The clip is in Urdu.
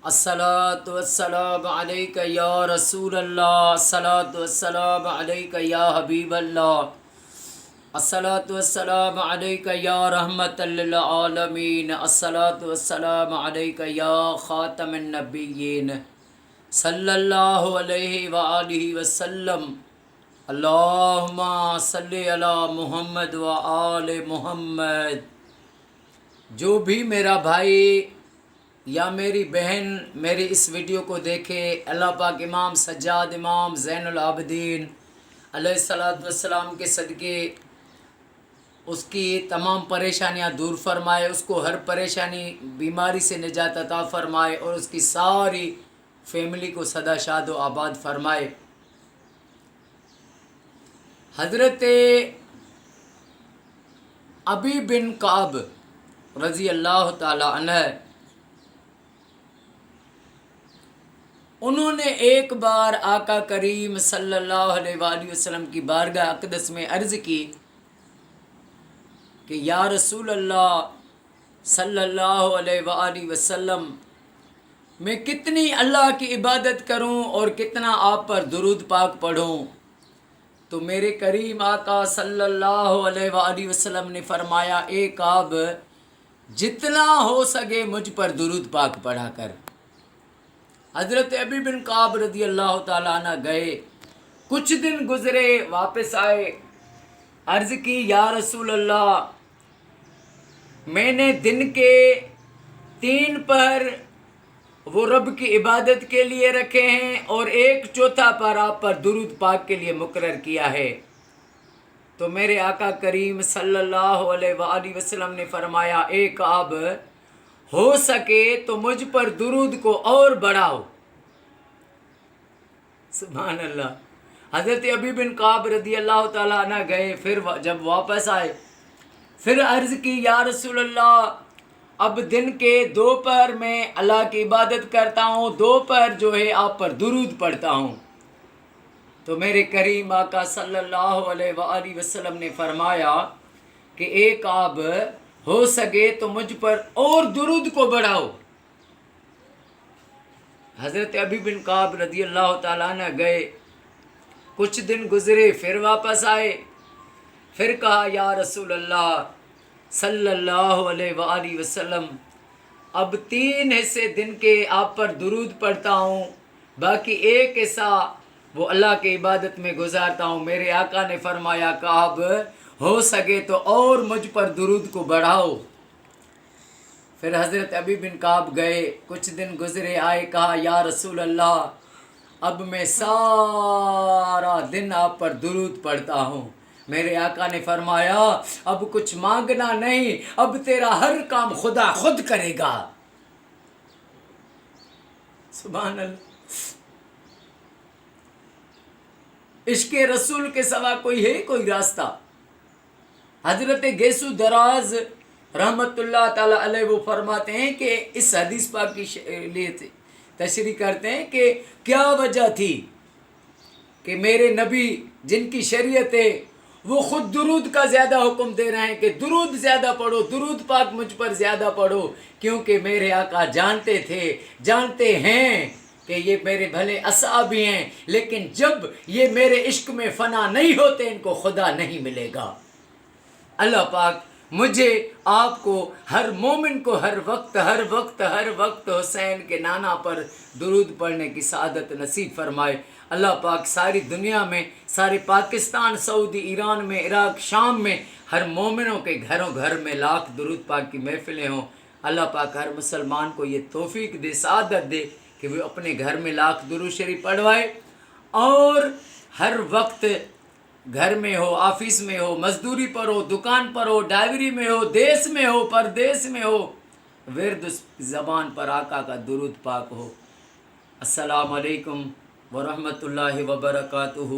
الصلاۃ والسلام علیک یا رسول اللہ، الصلاۃ والسلام علیک یا حبیب اللہ، الصلاۃ والسلام علیک یا رحمت للعالمین، الصلاۃ والسلام علیک یا خاتم النبیین صلی اللہ علیہ وآلہ وسلم۔ اللہم صلی علی محمد وآل محمد۔ جو بھی میرا بھائی یا میری بہن میری اس ویڈیو کو دیکھے، اللہ پاک امام سجاد امام زین العابدین علیہ الصلوۃ والسلام کے صدقے اس کی تمام پریشانیاں دور فرمائے، اس کو ہر پریشانی بیماری سے نجات عطا فرمائے اور اس کی ساری فیملی کو سدا شاد و آباد فرمائے۔ حضرت ابی بن کعب رضی اللہ تعالی عنہ، انہوں نے ایک بار آقا کریم صلی اللہ علیہ وآلہ وسلم کی بارگاہ اقدس میں عرض کی کہ یا رسول اللہ صلی اللہ علیہ وآلہ وسلم، میں کتنی اللہ کی عبادت کروں اور کتنا آپ پر درود پاک پڑھوں؟ تو میرے کریم آقا صلی اللہ علیہ وآلہ وسلم نے فرمایا، اے کعب، جتنا ہو سکے مجھ پر درود پاک پڑھا کر۔ حضرت ابی بن کعب رضی اللہ تعالیٰ عنہ گئے، کچھ دن گزرے، واپس آئے، عرض کی یا رسول اللہ، میں نے دن کے 3 پہر وہ رب کی عبادت کے لیے رکھے ہیں اور 1/4 پر آپ پر درود پاک کے لیے مقرر کیا ہے۔ تو میرے آقا کریم صلی اللہ علیہ وآلہ وسلم نے فرمایا، اے کعب، ہو سکے تو مجھ پر درود کو اور بڑھاؤ۔ سبحان اللہ۔ حضرت ابی بن کعب رضی اللہ تعالیٰ عنہ گئے، پھر جب واپس آئے پھر عرض کی یا رسول اللہ، اب دن کے 2 پہر میں اللہ کی عبادت کرتا ہوں، 2 پہر جو ہے آپ پر درود پڑھتا ہوں۔ تو میرے کریم آقا صلی اللہ علیہ وآلہ وسلم نے فرمایا کہ اے کعب، ہو سکے تو مجھ پر اور درود کو بڑھاؤ۔ حضرت ابی بن کعب رضی اللہ تعالیٰ عنہ گئے، کچھ دن گزرے، پھر واپس آئے، پھر کہا یا رسول اللہ صلی اللہ علیہ وآلہ وسلم، اب 3 حصے دن کے آپ پر درود پڑھتا ہوں، باقی 1 حصہ وہ اللہ کی عبادت میں گزارتا ہوں۔ میرے آقا نے فرمایا، کعب، ہو سکے تو اور مجھ پر درود کو بڑھاؤ۔ پھر حضرت ابی بن کعب گئے، کچھ دن گزرے، آئے، کہا یا رسول اللہ، اب میں سارا دن آپ پر درود پڑھتا ہوں۔ میرے آقا نے فرمایا، اب کچھ مانگنا نہیں، اب تیرا ہر کام خدا خود کرے گا۔ سبحان اللہ۔ عشق رسول کے سوا کوئی ہے کوئی راستہ؟ حضرت گیسو دراز رحمت اللہ تعالیٰ علیہ وہ فرماتے ہیں کہ اس حدیث پاک کی لیے تشریح کرتے ہیں کہ کیا وجہ تھی کہ میرے نبی جن کی شریعت ہے وہ خود درود کا زیادہ حکم دے رہے ہیں کہ درود زیادہ پڑھو، درود پاک مجھ پر زیادہ پڑھو، کیونکہ میرے آقا جانتے ہیں کہ یہ میرے بھلے اصحابی ہیں، لیکن جب یہ میرے عشق میں فنا نہیں ہوتے ان کو خدا نہیں ملے گا۔ اللہ پاک مجھے، آپ کو، ہر مومن کو ہر وقت حسین کے نانا پر درود پڑھنے کی سعادت نصیب فرمائے۔ اللہ پاک ساری دنیا میں، سارے پاکستان، سعودی، ایران میں، عراق، شام میں ہر مومنوں کے گھر میں لاکھ درود پاک کی محفلیں ہوں۔ اللہ پاک ہر مسلمان کو یہ توفیق دے، سعادت دے کہ وہ اپنے گھر میں لاکھ درود شریف پڑھوائے اور ہر وقت گھر میں ہو، آفس میں ہو، مزدوری پر ہو، دکان پر ہو، ڈائیوری میں ہو، دیس میں ہو، پردیس میں ہو، ورد زبان پر آقا کا درود پاک ہو۔ السلام علیکم ورحمۃ اللہ وبرکاتہ۔